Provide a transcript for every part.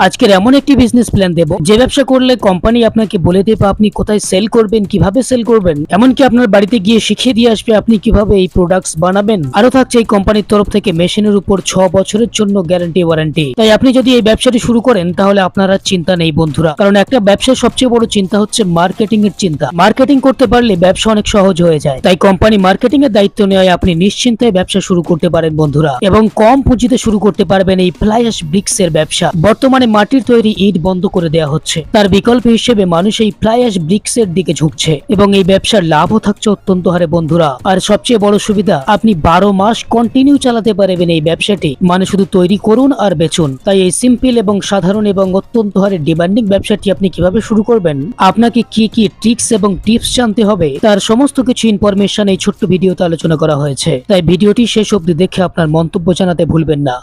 আজকের এমন একটি বিজনেস প্ল্যান দেব যে ব্যবসা করলে কোম্পানি আপনাকে বলে দেবে আপনি কোথায় সেল করবেন, কিভাবে সেল করবেন, এমনকি আপনার বাড়িতে গিয়ে শিখিয়ে দিয়ে আসবে আপনি কিভাবে এই প্রোডাক্টস বানাবেন। আরো থাকছে এই কোম্পানির তরফ থেকে মেশিনের উপর 6 বছরের জন্য গ্যারান্টি ওয়ারেন্টি। তাই আপনি যদি এই ব্যবসাটি শুরু করেন তাহলে আপনার আর চিন্তা নেই বন্ধুরা, কারণ একটা ব্যবসার সবচেয়ে বড় চিন্তা হচ্ছে মার্কেটিং এর চিন্তা। মার্কেটিং করতে পারলে ব্যবসা অনেক সহজ হয়ে যায়। তাই কোম্পানি মার্কেটিং এর দায়িত্ব নেওয়ায় আপনি নিশ্চিন্তে ব্যবসা শুরু করতে পারেন বন্ধুরা, এবং কম পুঁজিতে শুরু করতে পারবেন এই ফ্লাই অ্যাশ ব্রিক্স এর ব্যবসা। বর্তমানে মাটির তৈরি ইট বন্ধ করে দেওয়া হচ্ছে, তার বিকল্প হিসেবে মানুষ এই ফ্লাই অ্যাশ ব্রিক্স এর দিকে ঝুঁকছে এবং এই ব্যবসার লাভও থাকছে অত্যন্ত হারে বন্ধুরা। আর সবচেয়ে বড় সুবিধা, আপনি 12 মাস কন্টিনিউ চালাতে পারবেন এই ব্যবসাটি। মানে শুধু তৈরি করুন আর বেচুন। তাই এই সিম্পল এবং সাধারণ এবং অত্যন্ত হারে ডিমান্ডিং ব্যবসাটি আপনি কিভাবে শুরু করবেন, আপনাকে কি কি ট্রিক্স এবং টিপস জানতে হবে, তার সমস্ত কিছু ইনফরমেশন এই ছোট্ট ভিডিওতে আলোচনা করা হয়েছে। তাই ভিডিওটি শেষ অবধি দেখে আপনার মন্তব্য জানাতে ভুলবেন না।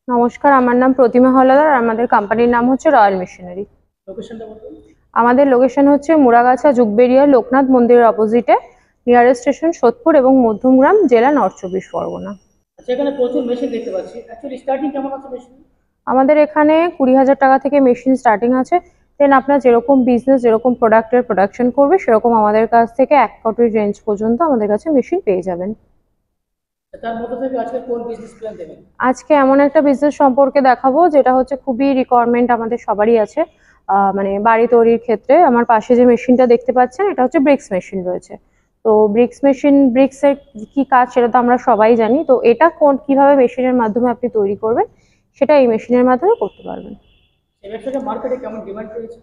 নমস্কার, আমার নাম প্রতিমা হলাদার আর আমাদের কোম্পানির নাম হচ্ছে রয়্যাল মেশিনারি। আমাদের লোকেশন হচ্ছে মুরাগাছা জুগবেরিয়া লোকনাথ মন্দিরের অপোজিটে, নিয়ারেস্ট স্টেশন সোদপুর এবং মধ্যমগ্রাম, জেলা নর্থ চব্বিশ পরগনা। এখানে প্রচুর মেশিন দেখতে পাচ্ছি, অ্যাকচুয়ালি স্টার্টিং কেমন আছে মেশিন? আমাদের এখানে 20,000 টাকা থেকে মেশিন স্টার্টিং আছে। দেন আপনার যেরকম বিজনেস, যেরকম প্রোডাক্টের প্রোডাকশন করবে সেরকম আমাদের কাছ থেকে 1 কোটি রেঞ্জ পর্যন্ত আমাদের কাছে মেশিন পেয়ে যাবেন। তার মধ্যে থেকে আজকে কোন বিজনেস প্ল্যান দেবেন? আজকে এমন একটা বিজনেস সম্পর্কে দেখাবো যেটা হচ্ছে খুবই রিকোয়ারমেন্ট আমাদের সবারই আছে, মানে বাড়ি তৈরির ক্ষেত্রে। আমার পাশে যে মেশিনটা দেখতে পাচ্ছেন এটা হচ্ছে ব্রিক্স মেশিন রয়েছে। তো ব্রিক্সের কি কাজ সেটা তো আমরা সবাই জানি। তো এটা কিভাবে মেশিনের মাধ্যমে আপনি তৈরি করবেন সেটা এই মেশিনের মাধ্যমে করতে পারবেন। এই ব্যবসাটা মার্কেটে কেমন ডিমান্ড রয়েছে?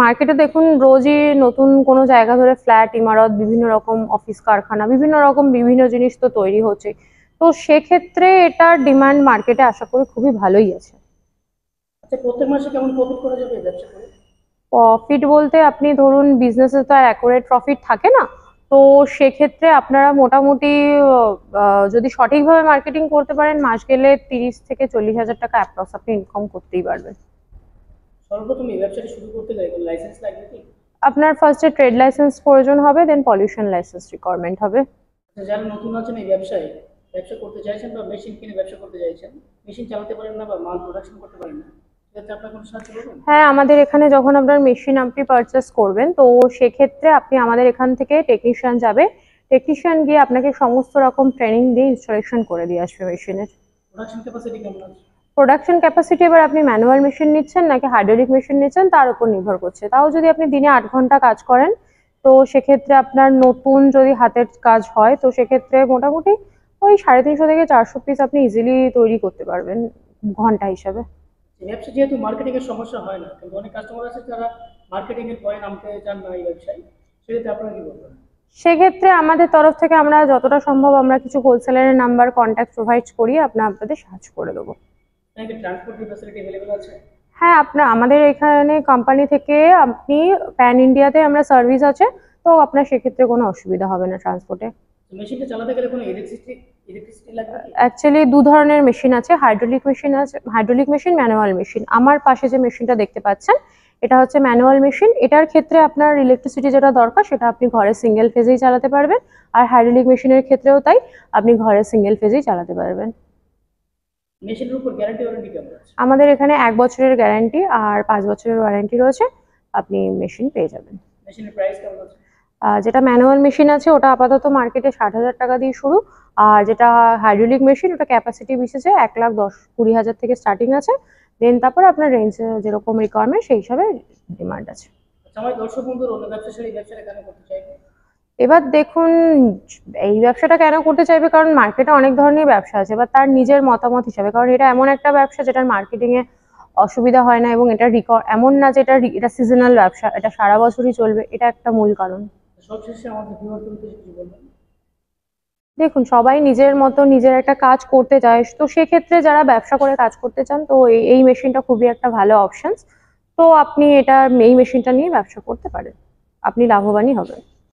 মার্কেটে দেখুন রোজই নতুন কোনো জায়গা ধরে ফ্ল্যাট, ইমারত, বিভিন্ন রকম অফিস কারখানা, বিভিন্ন জিনিস তো তৈরি হচ্ছে। তো সেক্ষেত্রে এটার ডিমান্ড মার্কেটে আশা করি খুবই ভালোই আছে। আচ্ছা, প্রত্যেক মাসে কেমন প্রফিট করা যাবে এই ব্যবসা করে? প্রফিট বলতে আপনি ধরুন বিজনেসে তো আর অ্যাকুরেট প্রফিট থাকে না। তো সেক্ষেত্রে আপনারা মোটামুটি যদি সঠিকভাবে মার্কেটিং করতে পারেন মাস গেলে 30 থেকে 40,000 টাকা অ্যাপ্রক্স আপনি ইনকাম করতেই পারবেন। সর্বপ্রথম এই ব্যবসাটি শুরু করতে গেলে কোনো লাইসেন্স লাগবে কি? আপনার ফার্স্টে ট্রেড লাইসেন্স প্রয়োজন হবে, দেন পলিউশন লাইসেন্স রিকোয়ারমেন্ট হবে। যারা নতুন আছেন এই ব্যবসায় ব্যবসা করতে চাইছেন বা মেশিন কিনে ব্যবসা করতে চাইছেন, মেশিন চালাতে পারেন না বা মাল প্রোডাকশন করতে পারেন না, সেক্ষেত্রে আপনার কোনো সাহায্য করবেন? হ্যাঁ, আমাদের এখানে যখন আপনার মেশিন আপনি পারচেস করবেন তো সেক্ষেত্রে আপনি আমাদের এখান থেকে টেকনিশিয়ান যাবে। টেকনিশিয়ান গিয়ে আপনাকে সমস্ত রকম ট্রেনিং দিয়ে ইনস্টলেশন করে দিয়ে আসবে মেশিনের। প্রোডাকশন ক্যাপাসিটি কেমন আছে? প্রোডাকশন ক্যাপাসিটি এবার আপনি ম্যানুয়াল মেশিন নিচ্ছেন নাকি হাইড্রোলিক মেশিন নিচ্ছেন তার উপর নির্ভর করছে। তাও যদি আপনি দিনে 8 ঘন্টা কাজ করেন তো সেক্ষেত্রে আপনার নতুন যদি হাতের কাজ হয় তো সেক্ষেত্রে মোটামুটি ওই 350 থেকে 400 পিস আপনি ইজিলি তৈরি করতে পারবেন ঘন্টা হিসাবে। এই ব্যবসা যেহেতু মার্কেটিং এর সমস্যা হয় না, কিন্তু অনেক কাস্টমার আছে যারা মার্কেটিং এর পরে নামতে চান না এই ব্যবসায়, সেক্ষেত্রে আপনারা কি বলবেন? সেক্ষেত্রে আমাদের তরফ থেকে আমরা যতটা সম্ভব আমরা কিছু হোলসেলারের নাম্বার কন্ট্যাক্ট প্রোভাইড করি, আপনাদের সাহায্য করে দেবো। নাকি ট্রান্সপোর্ট ফ্যাসিলিটি अवेलेबल আছে? হ্যাঁ, আমাদের এখানে কোম্পানি থেকে আপনি প্যান ইন্ডিয়াতে আমরা সার্ভিস আছে, তো আপনার সেক্ষেত্রে কোনো অসুবিধা হবে না ট্রান্সপোর্টে। মেশিনটা চালাতে গেলে কোনো ইলেকট্রিসিটি লাগবে কি? অ্যাকচুয়ালি 2 ধরনের মেশিন আছে, হাইড্রোলিক মেশিন, ম্যানুয়াল মেশিন। আমার পাশে যে মেশিনটা দেখতে পাচ্ছেন এটা হচ্ছে ম্যানুয়াল মেশিন। এটার ক্ষেত্রে আপনার ইলেকট্রিসিটি যেটা দরকার সেটা আপনি ঘরে সিঙ্গেল ফেজেই চালাতে পারবেন, আর হাইড্রোলিক মেশিনের ক্ষেত্রেও তাই, আপনি ঘরে সিঙ্গেল ফেজেই চালাতে পারবেন। মেশিনের উপর গ্যারান্টি ওয়ারেন্টি কেমন আছে? আমাদের এখানে 1 বছরের গ্যারান্টি আর 5 বছরের ওয়ারেন্টি রয়েছে, আপনি মেশিন পেয়ে যাবেন। মেশিনের প্রাইস কেমন আছে? যেটা ম্যানুয়াল মেশিন আছে ওটা আপাতত মার্কেটে 60,000 টাকা দিয়ে শুরু, আর যেটা হাইড্রোলিক মেশিন ওটা ক্যাপাসিটি বিশেষে 1,10,20,000 থেকে স্টার্টিং আছে। দেন তারপর আপনার রেঞ্জ যেরকম রিকোয়ারমেন্ট সেই হিসাবে ডিমান্ড আছে। আমার দর্শক বন্ধুর অন্য ব্যবসা ছেড়ে এই ব্যবসাটা কেন করতে চাইবে? এবার দেখুন, এই ব্যবসাটা কেন করতে চাইবে, কারণ মার্কেটে অনেক ধরনের ব্যবসা আছে, এবার তার নিজের মতামত হিসাবে। কারণ এটা এমন একটা ব্যবসা যেটার মার্কেটিং এ অসুবিধা হয় না, এবং এটা এমন না যে এটা সিজনাল ব্যবসা, এটা সারা বছরই চলবে, এটা একটা মূল কারণ। সবশেষে আমাদের ভিউয়ারদের কিছু বলবেন? দেখুন, সবাই নিজের মতো নিজের একটা কাজ করতে চায়, তো সেক্ষেত্রে যারা ব্যবসা করে কাজ করতে চান তো এই মেশিনটা খুবই একটা ভালো অপশন। তো আপনি এই মেশিনটা নিয়ে ব্যবসা করতে পারেন, আপনি লাভবানই হবেন।